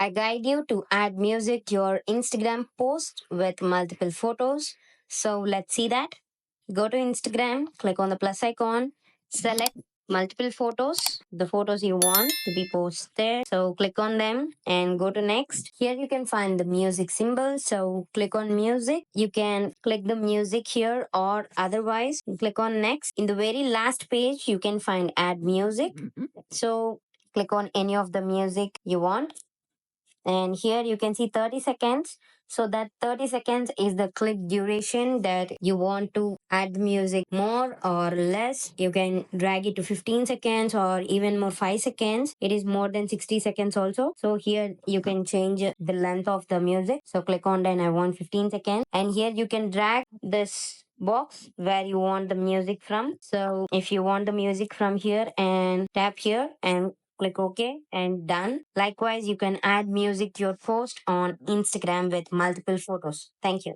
I guide you to add music to your Instagram post with multiple photos. So let's see that. Go to Instagram, click on the plus icon, select multiple photos, the photos you want to be posted there. So click on them and go to next. Here you can find the music symbol. So click on music. You can click the music here or otherwise click on next. In the very last page, you can find add music. So click on any of the music you want, and here you can see 30 seconds. So that 30 seconds is the clip duration that you want to add music more or less. You can drag it to 15 seconds or even more 5 seconds. It is more than 60 seconds also. So here you can change the length of the music. So click on then I want 15 seconds, and here you can drag this box where you want the music from. So if you want the music from here, and tap here and click OK and done. Likewise, you can add music to your post on Instagram with multiple photos. Thank you.